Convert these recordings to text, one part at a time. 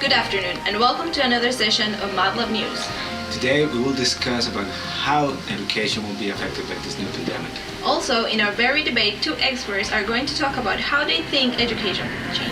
Good afternoon and welcome to another session of MATLUB News. Today we will discuss about how education will be affected by this new pandemic. Also, in our very debate, two experts are going to talk about how they think education will change.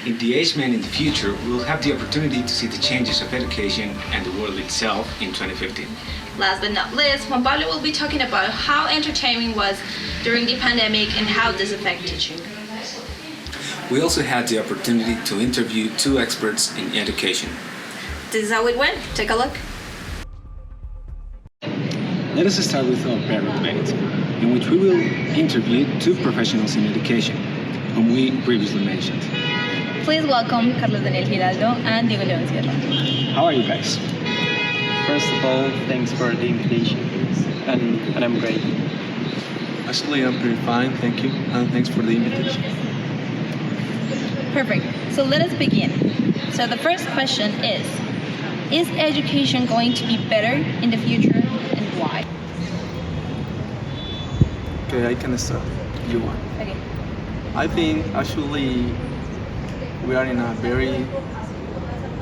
In The Age Man in the Future, we will have the opportunity to see the changes of education and the world itself in 2015. Last but not least, Juan Pablo will be talking about how entertainment was during the pandemic and how this affected teaching. We also had the opportunity to interview two experts in education. This is how it went. Take a look. Let us start with our parent debate, in which we will interview two professionals in education, whom we previously mentioned. Please welcome Carlos Daniel Giraldo and Diego León Sierra. How are you guys? First of all, thanks for the invitation, and I'm great. Actually, I'm pretty fine, thank you, and thanks for the invitation. Perfect. So let us begin. So the first question is education going to be better in the future and why? Okay, I can start. You want? Okay. I think actually we are in a very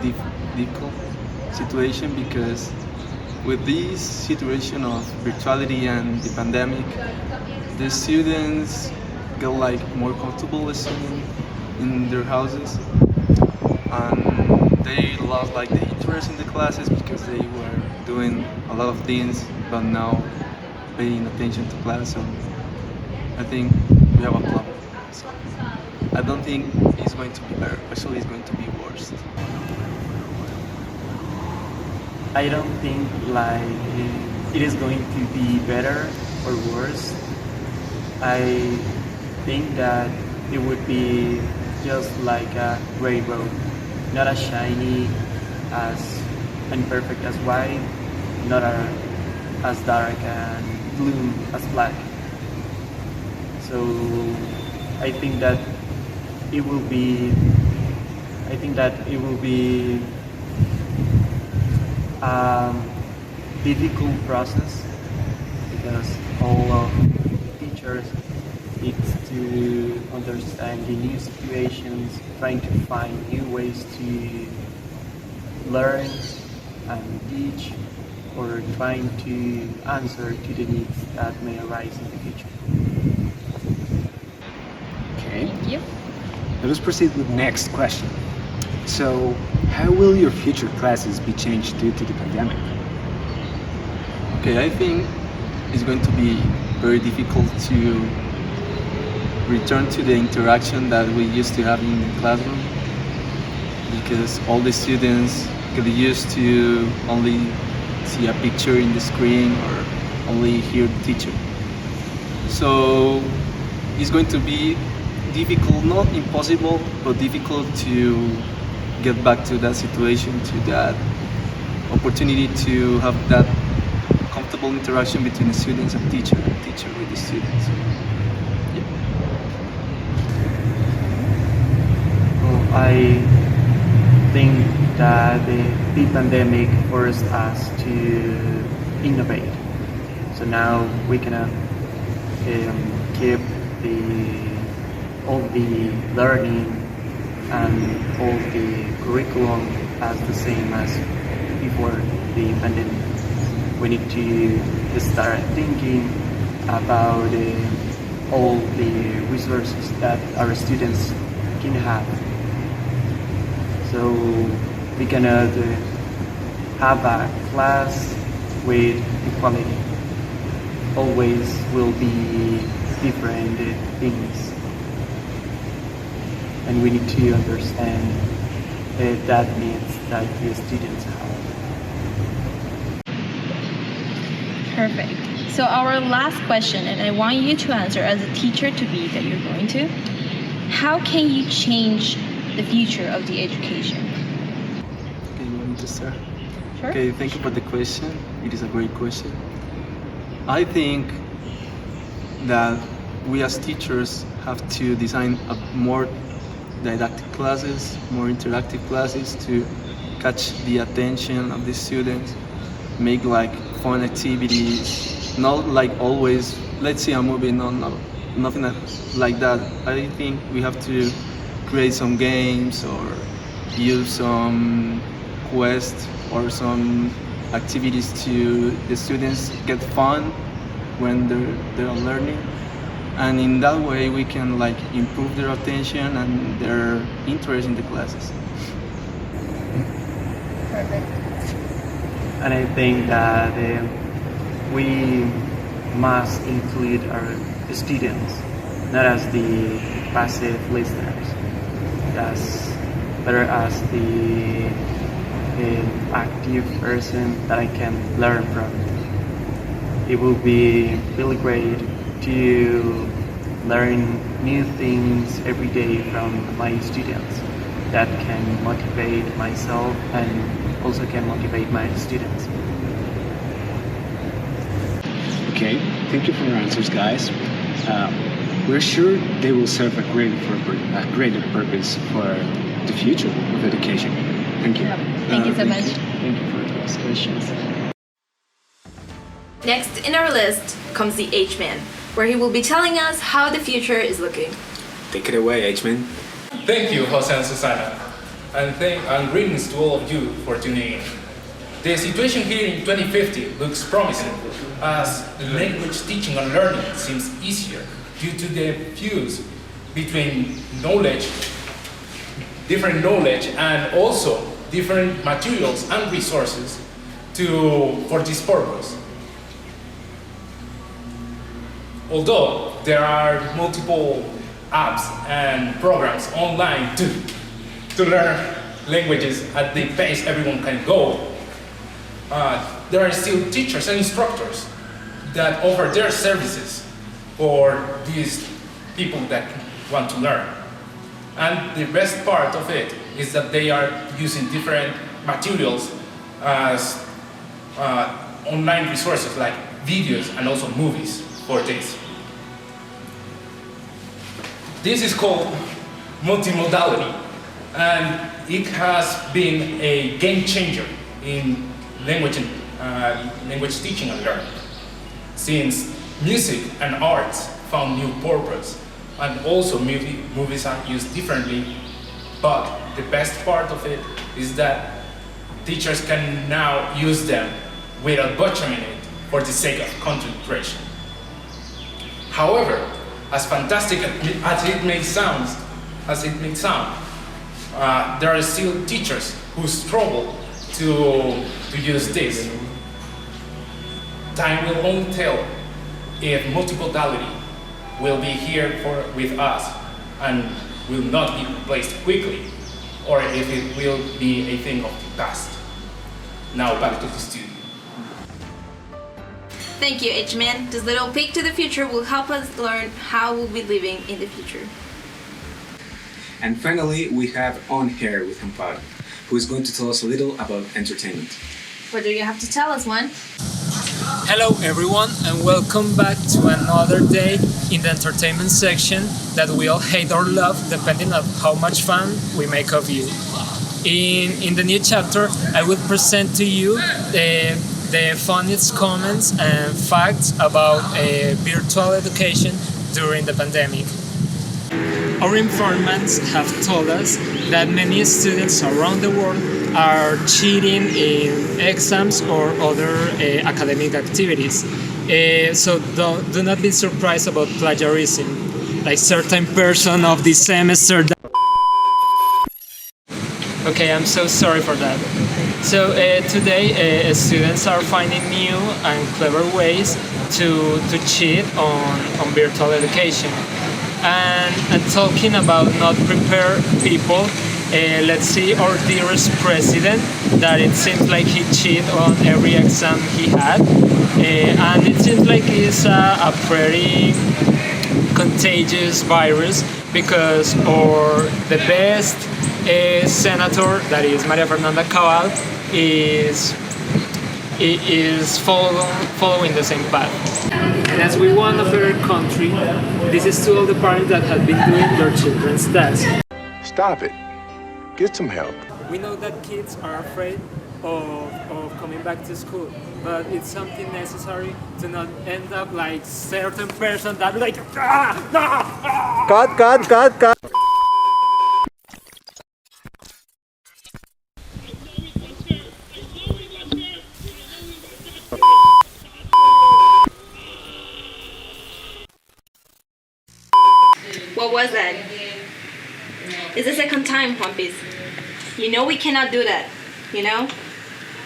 difficult situation because with this situation of virtuality and the pandemic, the students get like more comfortable listening in their houses, and they lost like the interest in the classes because they were doing a lot of things but now paying attention to class. So I think we have a problem. So I don't think it's going to be better. Actually, it's going to be worse. I don't think like it is going to be better or worse. I think that it would be just like a gray road, not as shiny as and perfect as white, not as dark and blue as black. So I think that it will be difficult process because all of teachers needs to understand the new situations, trying to find new ways to learn and teach, or trying to answer to the needs that may arise in the future. Okay. Thank you. Let us proceed with the next question. So, how will your future classes be changed due to the pandemic? Okay, I think it's going to be very difficult to return to the interaction that we used to have in the classroom because all the students get used to only see a picture in the screen or only hear the teacher. So it's going to be difficult, not impossible, but difficult to get back to that situation, to that opportunity to have that comfortable interaction between the students and teacher with the students. I think that the pandemic forced us to innovate. So now we cannot keep all the learning and all the curriculum as the same as before the pandemic. We need to start thinking about all the resources that our students can have. So we cannot have a class with equality. Always will be different things. And we need to understand that needs that the students have. Perfect. So our last question, and I want you to answer as a teacher to be that you're going to. How can you change the future of the education? Okay, you want me to start? Sure. Okay, thank you for the question. It is a great question. I think that we as teachers have to design a more didactic classes, more interactive classes to catch the attention of the students, make like fun activities, not like always, let's see a movie, nothing like that. I think we have to create some games or use some quests or some activities to the students get fun when they're learning, and in that way we can like improve their attention and their interest in the classes. Perfect. And I think that we must include our students not as the passive listeners, but as the active person that I can learn from. It will be really great to learn new things every day from my students that can motivate myself and also can motivate my students. Okay, thank you for your answers, guys. We're sure they will serve a greater purpose for the future of education. Thank you. Thank you so much. Thank you for those questions. Next in our list comes the H-Man, where he will be telling us how the future is looking. Take it away, H-Man. Thank you, Jose and Susana, and greetings to all of you for tuning in. The situation here in 2050 looks promising, as language teaching and learning seems easier due to the fuse between different knowledge, and also different materials and resources for this purpose. Although there are multiple apps and programs online to learn languages at the pace everyone can go, there are still teachers and instructors that offer their services for these people that want to learn. And the best part of it is that they are using different materials as online resources like videos and also movies for this. This is called multimodality, and it has been a game changer in language teaching and learning, since music and arts found new purpose, and also movies are used differently. But the best part of it is that teachers can now use them without butchering it for the sake of content creation. However, as fantastic as it may sound, there are still teachers who struggle to use this. Time will only tell if multimodality will be here with us and will not be replaced quickly, or if it will be a thing of the past. Now back to the studio. Thank you, H-Man. This little peek to the future will help us learn how we'll be living in the future. And finally, we have On Hair with Amparo, who is going to tell us a little about entertainment. What do you have to tell us, Juan? Hello everyone, and welcome back to another day in the entertainment section that we all hate or love depending on how much fun we make of you. In the new chapter, I will present to you the funniest comments and facts about virtual education during the pandemic. Our informants have told us that many students around the world are cheating in exams or other academic activities. So do not be surprised about plagiarism, like certain person of this semester. Okay, I'm so sorry for that. So today students are finding new and clever ways to cheat on virtual education. And talking about not prepared people, let's see our dearest president, that it seems like he cheated on every exam he had, and it seems like it's a pretty contagious virus, because the best senator, that is Maria Fernanda Cabal, is following the same path. And as we want a better country, this is to all the parents that have been doing their children's tests. Stop it. Get some help. We know that kids are afraid of coming back to school, but it's something necessary to not end up like certain person that like Cut. was that? It's the second time, Juanpis. You know we cannot do that, you know?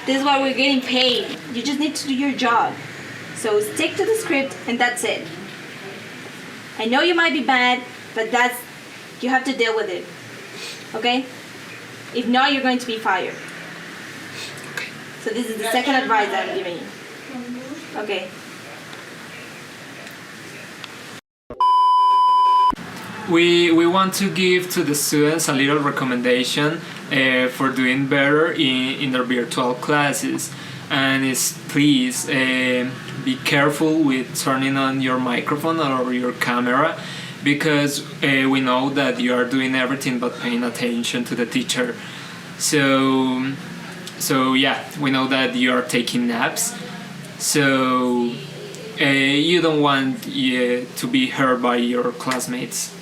This is why we're getting paid. You just need to do your job. So stick to the script and that's it. I know you might be bad, but you have to deal with it. Okay? If not, you're going to be fired. So this is the second advice that I'm giving you. Okay. We want to give to the students a little recommendation for doing better in their virtual classes, and it's please be careful with turning on your microphone or your camera, because we know that you are doing everything but paying attention to the teacher. So yeah, we know that you are taking naps, so you don't want to be heard by your classmates.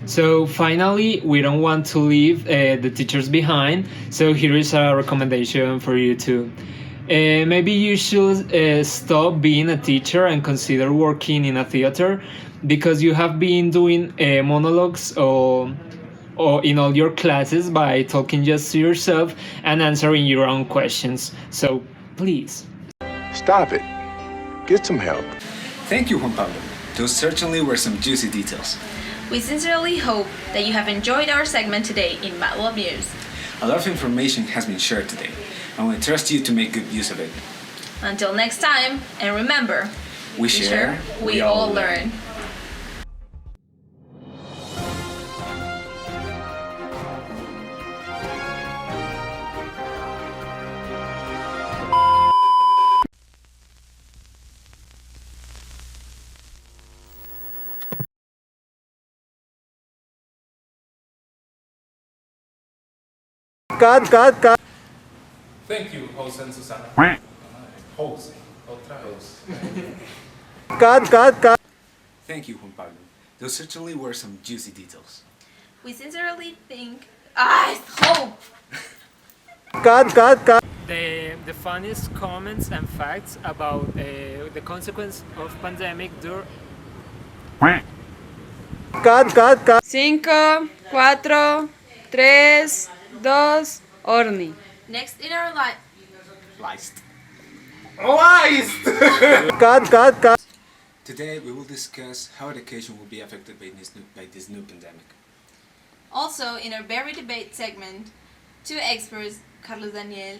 So finally, we don't want to leave the teachers behind, so here is a recommendation for you too. Maybe you should stop being a teacher and consider working in a theater, because you have been doing monologues or in all your classes by talking just to yourself and answering your own questions. So please. Stop it. Get some help. Thank you, Juan Pablo. Those certainly were some juicy details. We sincerely hope that you have enjoyed our segment today in MATLUB News. A lot of information has been shared today, and we trust you to make good use of it. Until next time, and remember, We share, we all learn. Thank you, Jose and Susana. Jose. Otra vez. Thank you, Juan Pablo. Those certainly were some juicy details. We sincerely think. Hope! The funniest comments and facts about the consequence of pandemic during 5, 4, 3, 2, Orni. Next in our life. Today we will discuss how education will be affected by this new pandemic. Also, in our berry debate segment, two experts, Carlos Daniel.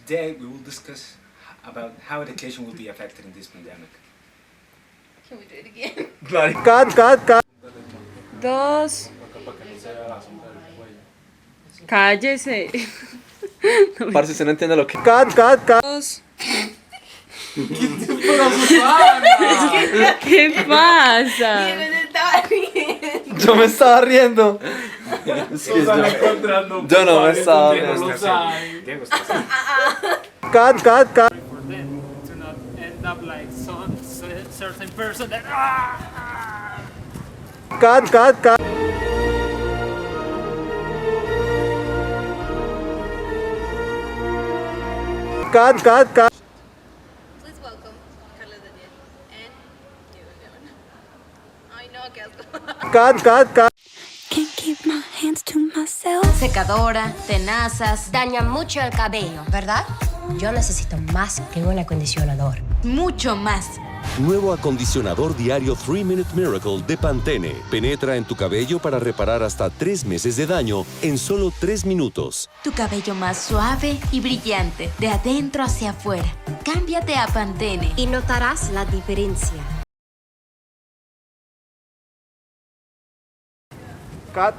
Today we will discuss about how education will be affected in this pandemic. Can we do it again? 2. Cállese. Parce, usted no entiende lo que... 2. ¿Qué pasa? Yo me estaba riendo. Es que yo no me estaba riendo. for them to not end up like some certain person that Please welcome Carlos Daniel and Diego León. Ay, no, qué asco. Can't keep my hands to myself. Secadora, tenazas, dañan mucho el cabello, ¿verdad? Yo necesito más que un acondicionador. Mucho más. Nuevo acondicionador diario 3-Minute Miracle de Pantene. Penetra en tu cabello para reparar hasta 3 meses de daño en solo 3 minutos. Tu cabello más suave y brillante, de adentro hacia afuera. Cámbiate a Pantene. Y notarás la diferencia. Cut.